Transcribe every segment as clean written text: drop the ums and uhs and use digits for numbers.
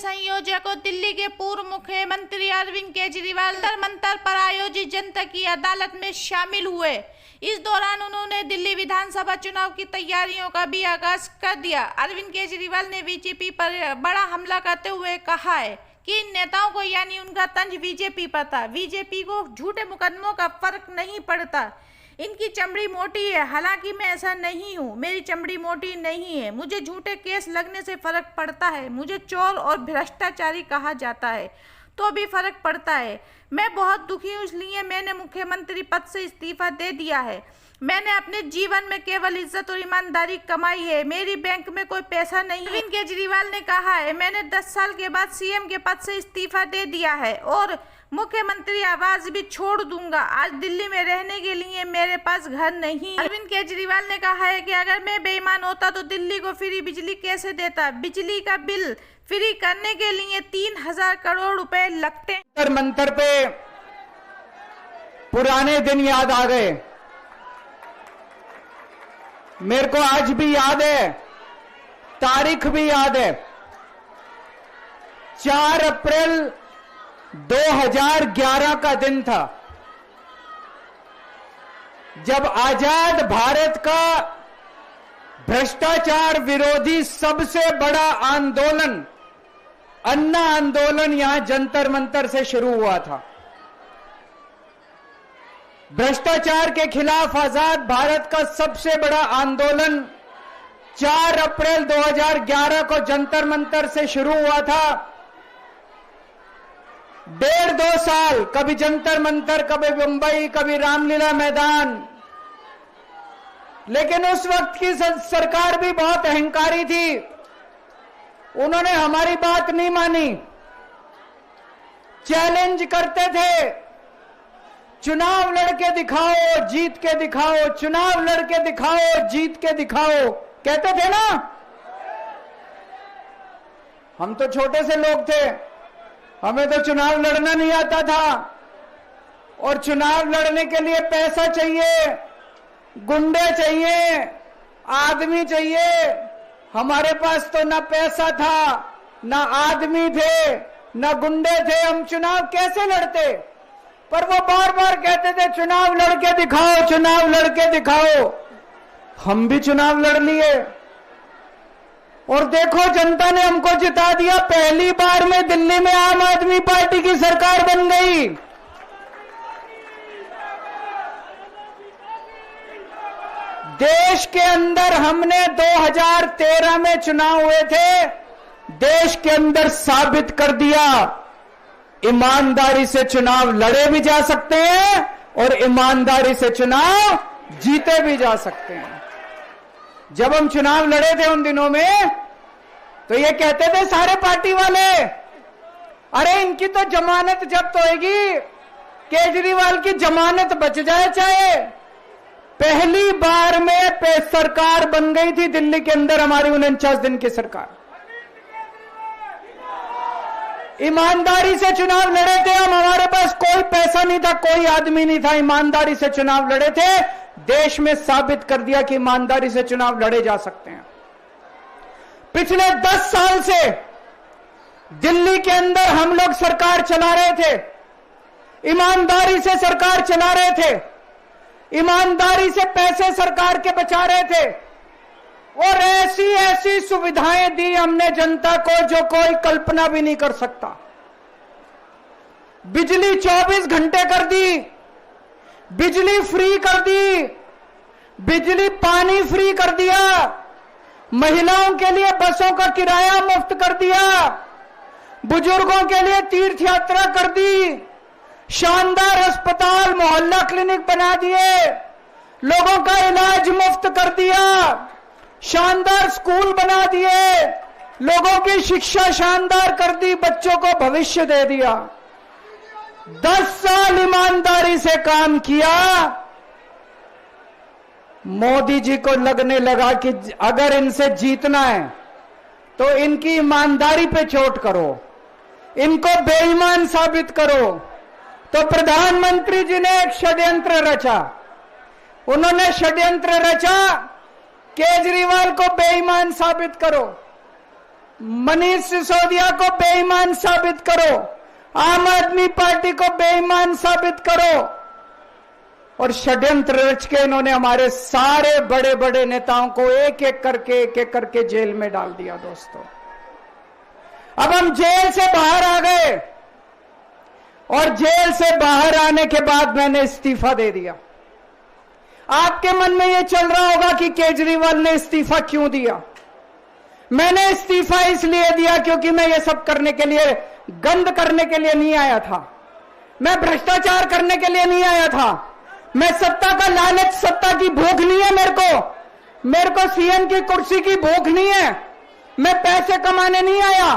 संयोजकों दिल्ली के पूर्व मुख्यमंत्री अरविंद केजरीवाल जंतर मंतर पर आयोजित जनता की अदालत में शामिल हुए। इस दौरान उन्होंने दिल्ली विधानसभा चुनाव की तैयारियों का भी आगाज कर दिया। अरविंद केजरीवाल ने बीजेपी पर बड़ा हमला करते हुए कहा है कि इन नेताओं को यानी उनका तंज बीजेपी पर था। बीजेपी को झूठे मुकदमों का फर्क नहीं पड़ता, इनकी चमड़ी मोटी है। हालांकि मैं ऐसा नहीं हूँ, मेरी चमड़ी मोटी नहीं है। मुझे झूठे केस लगने से फर्क पड़ता है, मुझे चोर और भ्रष्टाचारी कहा जाता है तो भी फर्क पड़ता है। मैं बहुत दुखी हूँ, इसलिए मैंने मुख्यमंत्री पद से इस्तीफा दे दिया है। मैंने अपने जीवन में केवल इज्जत और ईमानदारी कमाई है, मेरी बैंक में कोई पैसा नहीं। अरविंद केजरीवाल ने कहा है, मैंने 10 साल के बाद सीएम के पद से इस्तीफा दे दिया है और मुख्यमंत्री आवास भी छोड़ दूंगा। आज दिल्ली में रहने के लिए मेरे पास घर नहीं। अरविंद केजरीवाल ने कहा है कि अगर मैं बेईमान होता तो दिल्ली को फ्री बिजली कैसे देता। बिजली का बिल फ्री करने के लिए 3000 करोड़ रुपए लगते। जंतर मंतर पे पुराने दिन याद आ गए। मेरे को आज भी याद है, तारीख भी याद है। 4 अप्रैल 2011 का दिन था, जब आजाद भारत का भ्रष्टाचार विरोधी सबसे बड़ा आंदोलन अन्ना आंदोलन यहां जंतर मंतर से शुरू हुआ था। भ्रष्टाचार के खिलाफ आजाद भारत का सबसे बड़ा आंदोलन 4 अप्रैल 2011 को जंतर मंतर से शुरू हुआ था। 1.5-2 साल कभी जंतर मंतर, कभी मुंबई, कभी रामलीला मैदान। लेकिन उस वक्त की सरकार भी बहुत अहंकारी थी, उन्होंने हमारी बात नहीं मानी। चैलेंज करते थे, चुनाव लड़के दिखाओ, जीत के दिखाओ, चुनाव लड़के दिखाओ, जीत के दिखाओ, कहते थे ना। हम तो छोटे से लोग थे, हमें तो चुनाव लड़ना नहीं आता था, और चुनाव लड़ने के लिए पैसा चाहिए, गुंडे चाहिए, आदमी चाहिए। हमारे पास तो ना पैसा था, ना आदमी थे, ना गुंडे थे, हम चुनाव कैसे लड़ते। पर वो बार बार कहते थे चुनाव लड़के दिखाओ, चुनाव लड़के दिखाओ। हम भी चुनाव लड़ लिए और देखो जनता ने हमको जिता दिया। पहली बार में दिल्ली में आम आदमी पार्टी की सरकार बन गई। देश के अंदर हमने 2013 में चुनाव हुए थे, देश के अंदर साबित कर दिया ईमानदारी से चुनाव लड़े भी जा सकते हैं और ईमानदारी से चुनाव जीते भी जा सकते हैं। जब हम चुनाव लड़े थे उन दिनों में तो ये कहते थे सारे पार्टी वाले, अरे इनकी तो जमानत जब्त होएगी, केजरीवाल की जमानत बच जाए चाहे। पहली बार में सरकार बन गई थी दिल्ली के अंदर हमारी 49 दिन की सरकार। ईमानदारी से चुनाव लड़े थे हम, हमारे पास कोई पैसा नहीं था, कोई आदमी नहीं था, ईमानदारी से चुनाव लड़े थे। देश में साबित कर दिया कि ईमानदारी से चुनाव लड़े जा सकते हैं। पिछले 10 साल से दिल्ली के अंदर हम लोग सरकार चला रहे थे, ईमानदारी से सरकार चला रहे थे, ईमानदारी से पैसे सरकार के बचा रहे थे और ऐसी ऐसी सुविधाएं दी हमने जनता को जो कोई कल्पना भी नहीं कर सकता। बिजली 24 घंटे कर दी, बिजली फ्री कर दी, बिजली पानी फ्री कर दिया, महिलाओं के लिए बसों का किराया मुफ्त कर दिया, बुजुर्गों के लिए तीर्थ यात्रा कर दी, शानदार अस्पताल मोहल्ला क्लिनिक बना दिए, लोगों का इलाज मुफ्त कर दिया, शानदार स्कूल बना दिए, लोगों की शिक्षा शानदार कर दी, बच्चों को भविष्य दे दिया। 10 साल ईमानदारी से काम किया। मोदी जी को लगने लगा कि अगर इनसे जीतना है तो इनकी ईमानदारी पे चोट करो, इनको बेईमान साबित करो। तो प्रधानमंत्री जी ने एक षड्यंत्र रचा, उन्होंने षड्यंत्र रचा केजरीवाल को बेईमान साबित करो। मनीष सिसोदिया को बेईमान साबित करो, आम आदमी पार्टी को बेईमान साबित करो। और षड्यंत्र रच के इन्होंने हमारे सारे बड़े बड़े नेताओं को एक एक करके जेल में डाल दिया। दोस्तों, अब हम जेल से बाहर आ गए और जेल से बाहर आने के बाद मैंने इस्तीफा दे दिया। आपके मन में यह चल रहा होगा कि केजरीवाल ने इस्तीफा क्यों दिया। मैंने इस्तीफा इसलिए दिया क्योंकि मैं ये सब करने के लिए, गंद करने के लिए नहीं आया था। मैं भ्रष्टाचार करने के लिए नहीं आया था। मैं सत्ता का लालच, सत्ता की भूख नहीं है मेरे को सीएम की कुर्सी की भूख नहीं है। मैं पैसे कमाने नहीं आया।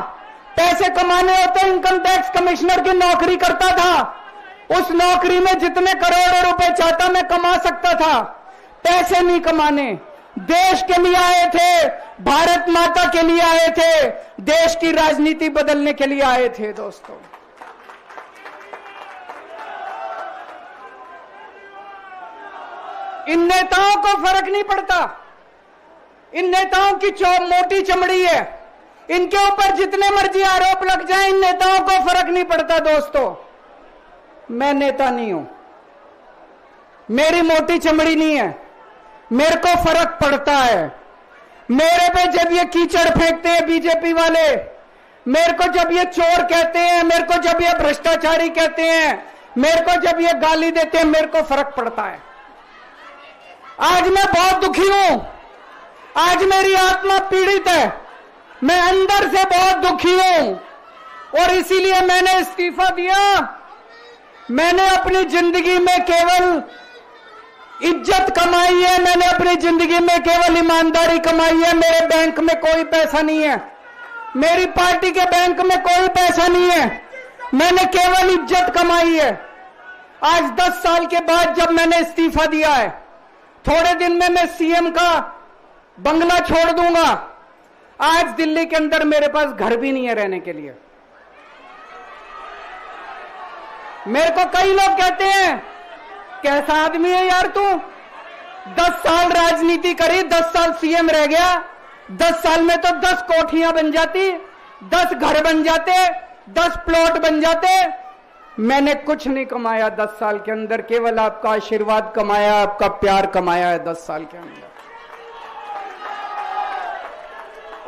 पैसे कमाने होते इनकम टैक्स कमिश्नर की नौकरी करता था। उस नौकरी में जितने करोड़ों रुपए चाहता मैं कमा सकता था। पैसे नहीं कमाने, देश के लिए आए थे, भारत माता के लिए आए थे, देश की राजनीति बदलने के लिए आए थे। दोस्तों, इन नेताओं को फर्क नहीं पड़ता। इन नेताओं की मोटी चमड़ी है। इनके ऊपर जितने मर्जी आरोप लग जाए, इन नेताओं को फर्क नहीं पड़ता। दोस्तों, मैं नेता नहीं हूं, मेरी मोटी चमड़ी नहीं है, मेरे को फर्क पड़ता है। मेरे पे जब ये कीचड़ फेंकते हैं बीजेपी वाले, मेरे को जब ये चोर कहते हैं, मेरे को जब ये भ्रष्टाचारी कहते हैं, मेरे को जब ये गाली देते हैं, मेरे को फर्क पड़ता है। आज मैं बहुत दुखी हूं, आज मेरी आत्मा पीड़ित है, मैं अंदर से बहुत दुखी हूं और इसीलिए मैंने इस्तीफा दिया। मैंने अपनी जिंदगी में केवल इज्जत कमाई है, मैंने अपनी जिंदगी में केवल ईमानदारी कमाई है। मेरे बैंक में कोई पैसा नहीं है, मेरी पार्टी के बैंक में कोई पैसा नहीं है, मैंने केवल इज्जत कमाई है। आज 10 साल के बाद जब मैंने इस्तीफा दिया है, थोड़े दिन में मैं सीएम का बंगला छोड़ दूंगा। आज दिल्ली के अंदर मेरे पास घर भी नहीं है रहने के लिए। मेरे को कई लोग कहते हैं, कैसा आदमी है यार तू, 10 साल राजनीति करी, 10 साल सीएम रह गया, 10 साल में तो 10 कोठियां बन जाती, 10 घर बन जाते, 10 प्लॉट बन जाते। मैंने कुछ नहीं कमाया 10 साल के अंदर, केवल आपका आशीर्वाद कमाया, आपका प्यार कमाया है 10 साल के अंदर।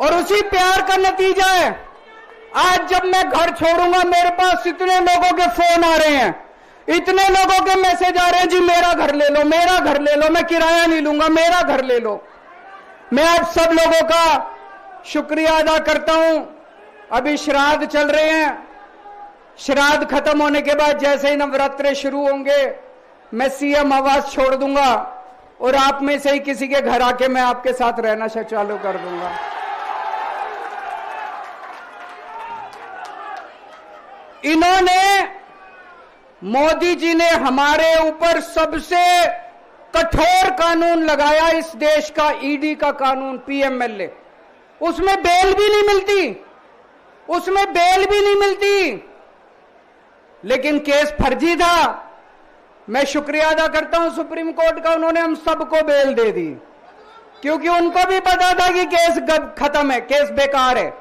और उसी प्यार का नतीजा है आज जब मैं घर छोड़ूंगा, मेरे पास इतने लोगों के फोन आ रहे हैं, इतने लोगों के मैसेज आ रहे हैं, जी मेरा घर ले लो, मेरा घर ले लो, मैं किराया नहीं लूंगा, मेरा घर ले लो। मैं आप सब लोगों का शुक्रिया अदा करता हूं। अभी श्राद्ध चल रहे हैं, श्राद्ध खत्म होने के बाद जैसे ही नवरात्रे शुरू होंगे, मैं सीएम आवास छोड़ दूंगा और आप में से ही किसी के घर आके मैं आपके साथ रहना चालू कर दूंगा। इन्होंने, मोदी जी ने हमारे ऊपर सबसे कठोर कानून लगाया, इस देश का ईडी का कानून, पीएमएलए। उसमें बेल भी नहीं मिलती, उसमें बेल भी नहीं मिलती, लेकिन केस फर्जी था। मैं शुक्रिया अदा करता हूं सुप्रीम कोर्ट का, उन्होंने हम सबको बेल दे दी, क्योंकि उनको भी पता था कि केस खत्म है, केस बेकार है।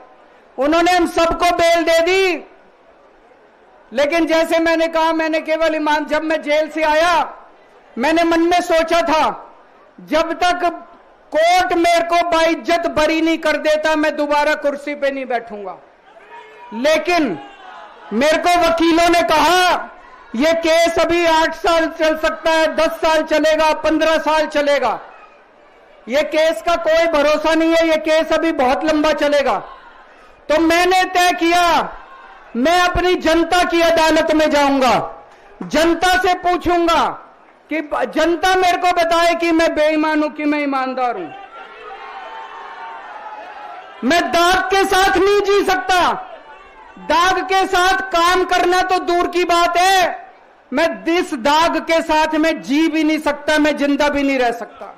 उन्होंने हम सबको बेल दे दी। लेकिन जैसे मैंने कहा, मैंने केवल ईमान, जब मैं जेल से आया, मैंने मन में सोचा था, जब तक कोर्ट मेरे को बाइज्जत बरी नहीं कर देता, मैं दोबारा कुर्सी पे नहीं बैठूंगा। लेकिन मेरे को वकीलों ने कहा, यह केस अभी 8 साल चल सकता है, 10 साल चलेगा, 15 साल चलेगा, यह केस का कोई भरोसा नहीं है, यह केस अभी बहुत लंबा चलेगा। तो मैंने तय किया, मैं अपनी जनता की अदालत में जाऊंगा, जनता से पूछूंगा कि जनता मेरे को बताए कि मैं बेईमान हूं कि मैं ईमानदार हूं। मैं दाग के साथ नहीं जी सकता, दाग के साथ काम करना तो दूर की बात है, मैं इस दाग के साथ में जी भी नहीं सकता, मैं जिंदा भी नहीं रह सकता।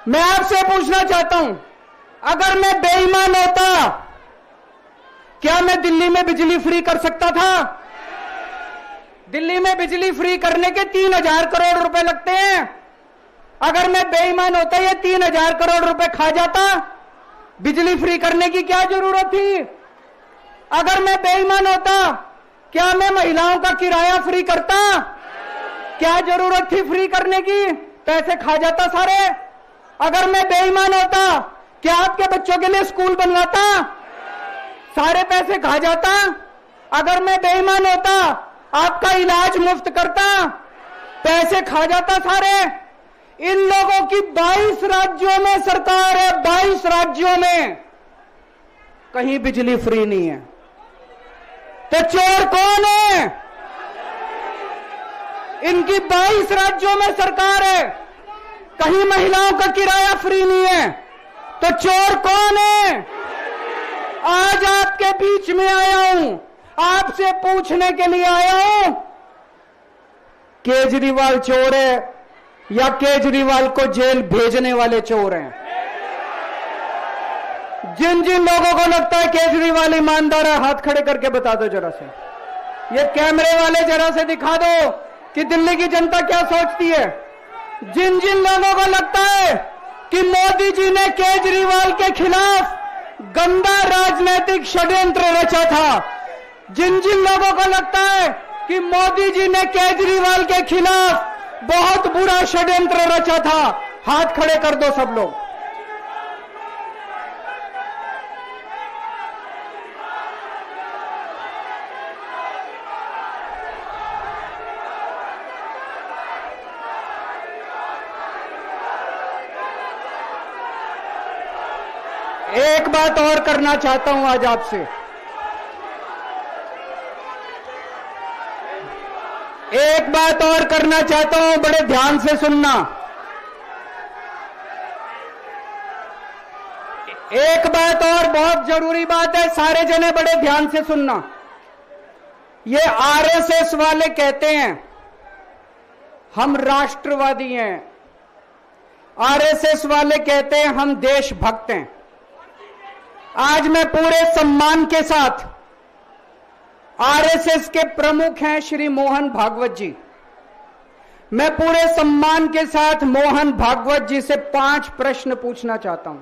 मैं आपसे पूछना चाहता हूं, अगर मैं बेईमान होता, क्या मैं दिल्ली में बिजली फ्री कर सकता था? दिल्ली में बिजली फ्री करने के 3000 करोड़ रुपए लगते हैं। अगर मैं बेईमान होता, ये 3000 करोड़ रुपए खा जाता। बिजली फ्री करने की क्या जरूरत थी? अगर मैं बेईमान होता, क्या मैं महिलाओं का किराया फ्री करता? क्या जरूरत थी फ्री करने की? पैसे खा जाता सारे। अगर मैं बेईमान होता, क्या आपके बच्चों के लिए स्कूल बनवाता? सारे पैसे खा जाता। अगर मैं बेईमान होता, आपका इलाज मुफ्त करता? पैसे खा जाता सारे। इन लोगों की 22 राज्यों में सरकार है, 22 राज्यों में कहीं बिजली फ्री नहीं है। तो चोर कौन है? इनकी 22 राज्यों में सरकार है, कहीं महिलाओं का किराया फ्री नहीं है। तो चोर कौन है? आज आपके बीच में आया हूं, आपसे पूछने के लिए आया हूं, केजरीवाल चोर है या केजरीवाल को जेल भेजने वाले चोर हैं? जिन जिन लोगों को लगता है केजरीवाल ईमानदार है, हाथ खड़े करके बता दो जरा से। ये कैमरे वाले जरा से दिखा दो कि दिल्ली की जनता क्या सोचती है। जिन जिन लोगों को लगता है कि मोदी जी ने केजरीवाल के खिलाफ गंदा राजनीतिक षड्यंत्र रचा था, जिन जिन लोगों को लगता है कि मोदी जी ने केजरीवाल के खिलाफ बहुत बुरा षड्यंत्र रचा था, हाथ खड़े कर दो सब लोग। एक बात और करना चाहता हूं आज आपसे। एक बात और करना चाहता हूं, बड़े ध्यान से सुनना। एक बात और बहुत जरूरी बात है, सारे जने बड़े ध्यान से सुनना। ये आरएसएस वाले कहते हैं हम राष्ट्रवादी हैं, आरएसएस वाले कहते हैं हम देशभक्त हैं। आज मैं पूरे सम्मान के साथ, आरएसएस के प्रमुख हैं श्री मोहन भागवत जी, मैं पूरे सम्मान के साथ मोहन भागवत जी से 5 प्रश्न पूछना चाहता हूं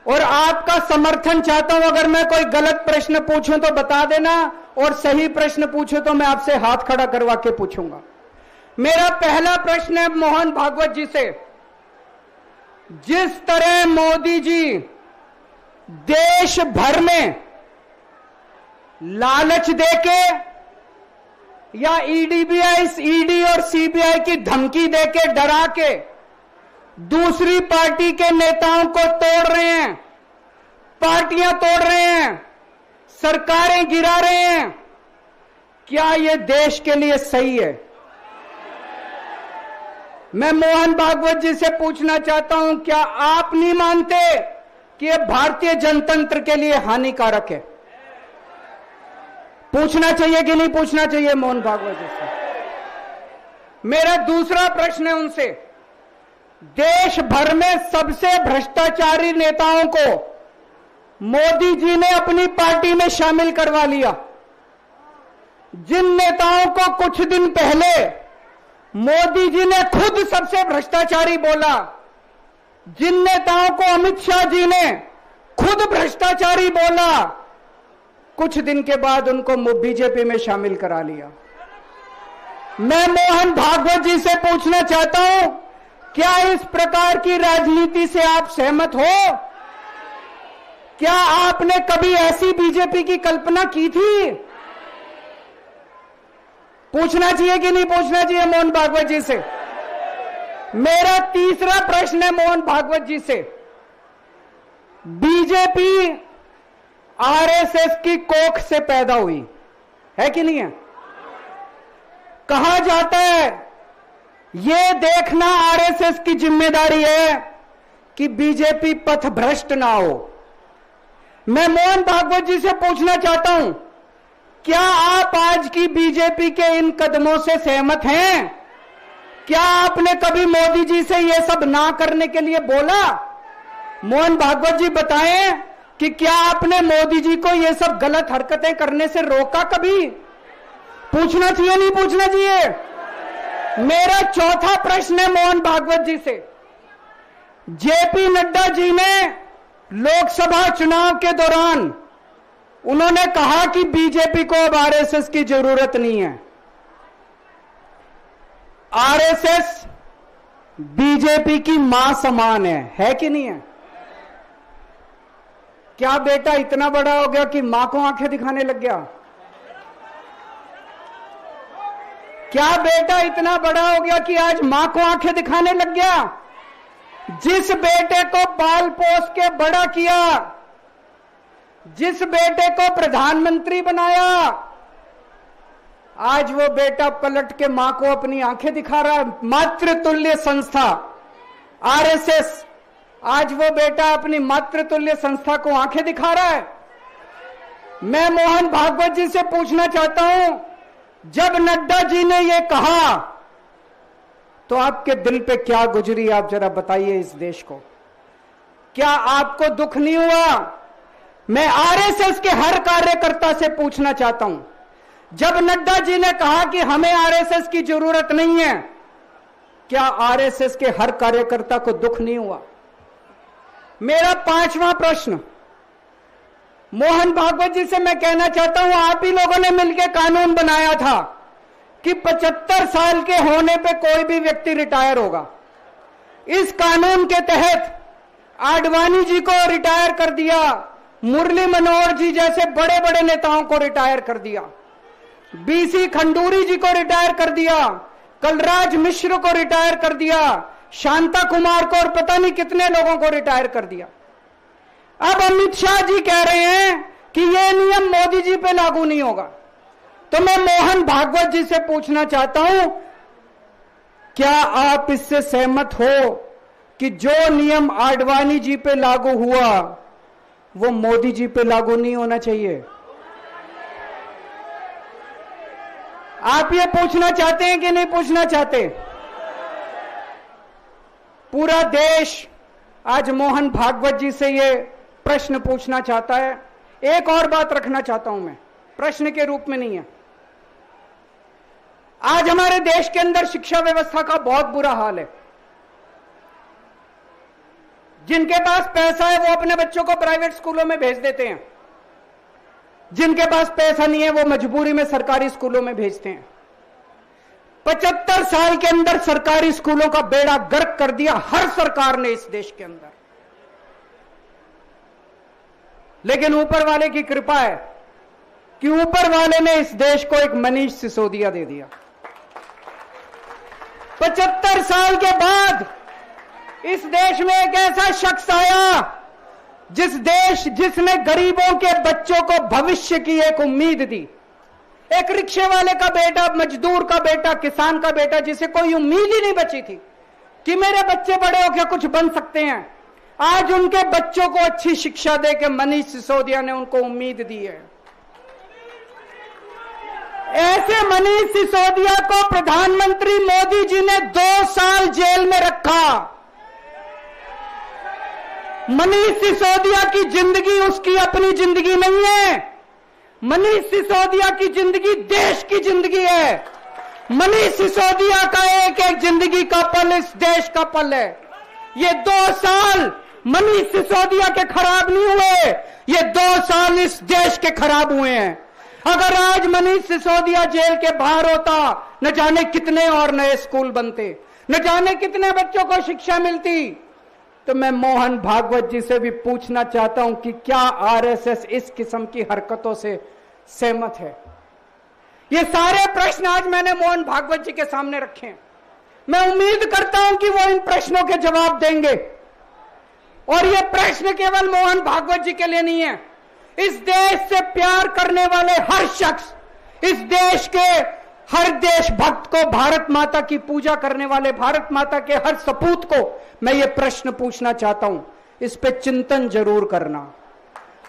और आपका समर्थन चाहता हूं। अगर मैं कोई गलत प्रश्न पूछूं तो बता देना, और सही प्रश्न पूछूं तो मैं आपसे हाथ खड़ा करवा के पूछूंगा। मेरा पहला प्रश्न है मोहन भागवत जी से। जिस तरह मोदी जी देश भर में लालच देके या ईडी और सीबीआई की धमकी देके, डरा के दूसरी पार्टी के नेताओं को तोड़ रहे हैं, पार्टियां तोड़ रहे हैं, सरकारें गिरा रहे हैं, क्या यह देश के लिए सही है? मैं मोहन भागवत जी से पूछना चाहता हूं, क्या आप नहीं मानते कि यह भारतीय जनतंत्र के लिए हानिकारक है? पूछना चाहिए कि नहीं पूछना चाहिए मोहन भागवत जी से? मेरा दूसरा प्रश्न है उनसे, देश भर में सबसे भ्रष्टाचारी नेताओं को मोदी जी ने अपनी पार्टी में शामिल करवा लिया। जिन नेताओं को कुछ दिन पहले मोदी जी ने खुद सबसे भ्रष्टाचारी बोला, जिन नेताओं को अमित शाह जी ने खुद भ्रष्टाचारी बोला, कुछ दिन के बाद उनको बीजेपी में शामिल करा लिया। मैं मोहन भागवत जी से पूछना चाहता हूं, क्या इस प्रकार की राजनीति से आप सहमत हो? क्या आपने कभी ऐसी बीजेपी की कल्पना की थी? पूछना चाहिए कि नहीं पूछना चाहिए मोहन भागवत जी से? मेरा तीसरा प्रश्न है मोहन भागवत जी से, बीजेपी आरएसएस की कोख से पैदा हुई है कि नहीं है? कहा जाता है यह देखना आरएसएस की जिम्मेदारी है कि बीजेपी पथभ्रष्ट ना हो। मैं मोहन भागवत जी से पूछना चाहता हूं, क्या आप आज की बीजेपी के इन कदमों से सहमत हैं? क्या आपने कभी मोदी जी से यह सब ना करने के लिए बोला? मोहन भागवत जी बताएं कि क्या आपने मोदी जी को यह सब गलत हरकतें करने से रोका कभी? पूछना चाहिए नहीं पूछना चाहिए? मेरा चौथा प्रश्न है मोहन भागवत जी से, जेपी नड्डा जी ने लोकसभा चुनाव के दौरान उन्होंने कहा कि बीजेपी को अब आरएसएस की जरूरत नहीं है। आरएसएस बीजेपी की मां समान है कि नहीं है? क्या बेटा इतना बड़ा हो गया कि मां को आंखें दिखाने लग गया? क्या बेटा इतना बड़ा हो गया कि आज मां को आंखें दिखाने लग गया? जिस बेटे को पाल पोस के बड़ा किया, जिस बेटे को प्रधानमंत्री बनाया, आज वो बेटा पलट के मां को अपनी आंखें दिखा रहा है। मातृतुल्य संस्था आरएसएस आज वो बेटा अपनी मातृतुल्य संस्था को आंखें दिखा रहा है। मैं मोहन भागवत जी से पूछना चाहता हूं, जब नड्डा जी ने ये कहा तो आपके दिल पे क्या गुजरी, आप जरा बताइए इस देश को। क्या आपको दुख नहीं हुआ? मैं आरएसएस के हर कार्यकर्ता से पूछना चाहता हूं, जब नड्डा जी ने कहा कि हमें आरएसएस की जरूरत नहीं है, क्या आरएसएस के हर कार्यकर्ता को दुख नहीं हुआ? मेरा पांचवां प्रश्न मोहन भागवत जी से मैं कहना चाहता हूं, आप ही लोगों ने मिलकर कानून बनाया था कि 75 साल के होने पे कोई भी व्यक्ति रिटायर होगा। इस कानून के तहत आडवाणी जी को रिटायर कर दिया, मुरली मनोहर जी जैसे बड़े बड़े नेताओं को रिटायर कर दिया, बीसी खंडूरी जी को रिटायर कर दिया, कलराज मिश्र को रिटायर कर दिया, शांता कुमार को और पता नहीं कितने लोगों को रिटायर कर दिया। अब अमित शाह जी कह रहे हैं कि यह नियम मोदी जी पे लागू नहीं होगा। तो मैं मोहन भागवत जी से पूछना चाहता हूं, क्या आप इससे सहमत हो कि जो नियम आडवाणी जी पे लागू हुआ वो मोदी जी पे लागू नहीं होना चाहिए? आप ये पूछना चाहते हैं कि नहीं पूछना चाहते? पूरा देश आज मोहन भागवत जी से ये प्रश्न पूछना चाहता है। एक और बात रखना चाहता हूं मैं, प्रश्न के रूप में नहीं है। आज हमारे देश के अंदर शिक्षा व्यवस्था का बहुत बुरा हाल है। जिनके पास पैसा है वो अपने बच्चों को प्राइवेट स्कूलों में भेज देते हैं, जिनके पास पैसा नहीं है वो मजबूरी में सरकारी स्कूलों में भेजते हैं। 75 साल के अंदर सरकारी स्कूलों का बेड़ा गर्क कर दिया हर सरकार ने इस देश के अंदर। लेकिन ऊपर वाले की कृपा है कि ऊपर वाले ने इस देश को एक मनीष सिसोदिया दे दिया। 75 साल के बाद इस देश में एक ऐसा शख्स आया जिसने गरीबों के बच्चों को भविष्य की एक उम्मीद दी। एक रिक्शे वाले का बेटा, मजदूर का बेटा, किसान का बेटा, जिसे कोई उम्मीद ही नहीं बची थी कि मेरे बच्चे बड़े होकर कुछ बन सकते हैं, आज उनके बच्चों को अच्छी शिक्षा देकर मनीष सिसोदिया ने उनको उम्मीद दी है। ऐसे मनीष सिसोदिया को प्रधानमंत्री मोदी जी ने 2 साल जेल में रखा। मनीष सिसोदिया की जिंदगी उसकी अपनी जिंदगी नहीं है। मनीष सिसोदिया की जिंदगी देश की जिंदगी है। मनीष सिसोदिया का एक एक जिंदगी का पल इस देश का पल है। ये 2 साल मनीष सिसोदिया के खराब नहीं हुए, ये 2 साल इस देश के खराब हुए हैं। अगर आज मनीष सिसोदिया जेल के बाहर होता, न जाने कितने और नए स्कूल बनते, न जाने कितने बच्चों को शिक्षा मिलती। तो मैं मोहन भागवत जी से भी पूछना चाहता हूं कि क्या आरएसएस इस किस्म की हरकतों से सहमत है? ये सारे प्रश्न आज मैंने मोहन भागवत जी के सामने रखे हैं। मैं उम्मीद करता हूं कि वो इन प्रश्नों के जवाब देंगे। और ये प्रश्न केवल मोहन भागवत जी के लिए नहीं है। इस देश से प्यार करने वाले हर शख्स, इस देश के हर देशभक्त को, भारत माता की पूजा करने वाले भारत माता के हर सपूत को मैं ये प्रश्न पूछना चाहता हूं, इस पे चिंतन जरूर करना।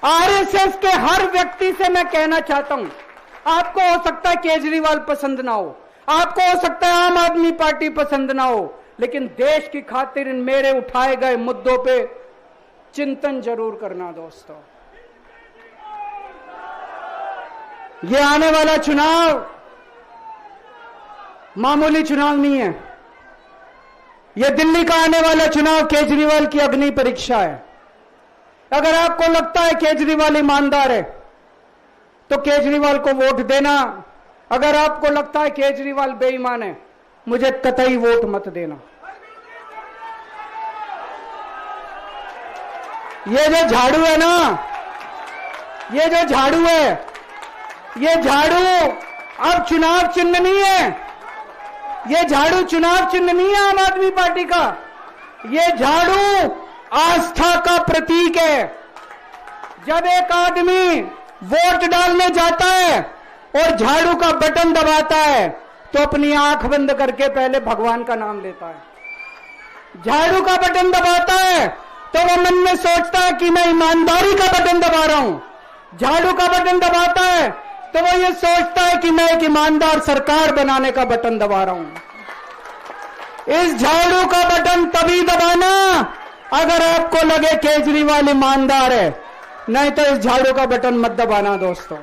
आरएसएस के हर व्यक्ति से मैं कहना चाहता हूं, आपको हो सकता है केजरीवाल पसंद ना हो, आपको हो सकता है आम आदमी पार्टी पसंद ना हो, लेकिन देश की खातिर इन मेरे उठाए गए मुद्दों पे चिंतन जरूर करना दोस्तों। ये आने वाला चुनाव मामूली चुनाव नहीं है। यह दिल्ली का आने वाला चुनाव केजरीवाल की अग्नि परीक्षा है। अगर आपको लगता है केजरीवाल ईमानदार है तो केजरीवाल को वोट देना। अगर आपको लगता है केजरीवाल बेईमान है, मुझे कतई वोट मत देना। ये जो झाड़ू है ना, ये जो झाड़ू है, ये झाड़ू अब चुनाव चिन्ह नहीं है। ये झाड़ू चुनाव चिन्ह नहीं है आम आदमी पार्टी का। ये झाड़ू आस्था का प्रतीक है। जब एक आदमी वोट डालने जाता है और झाड़ू का बटन दबाता है तो अपनी आंख बंद करके पहले भगवान का नाम लेता है। झाड़ू का बटन दबाता है तो वो मन में सोचता है कि मैं ईमानदारी का बटन दबा रहा हूं। झाड़ू का बटन दबाता है तो वो ये सोचता है कि मैं एक ईमानदार सरकार बनाने का बटन दबा रहा हूं। इस झाड़ू का बटन तभी दबाना अगर आपको लगे केजरीवाल ईमानदार है, नहीं तो इस झाड़ू का बटन मत दबाना दोस्तों।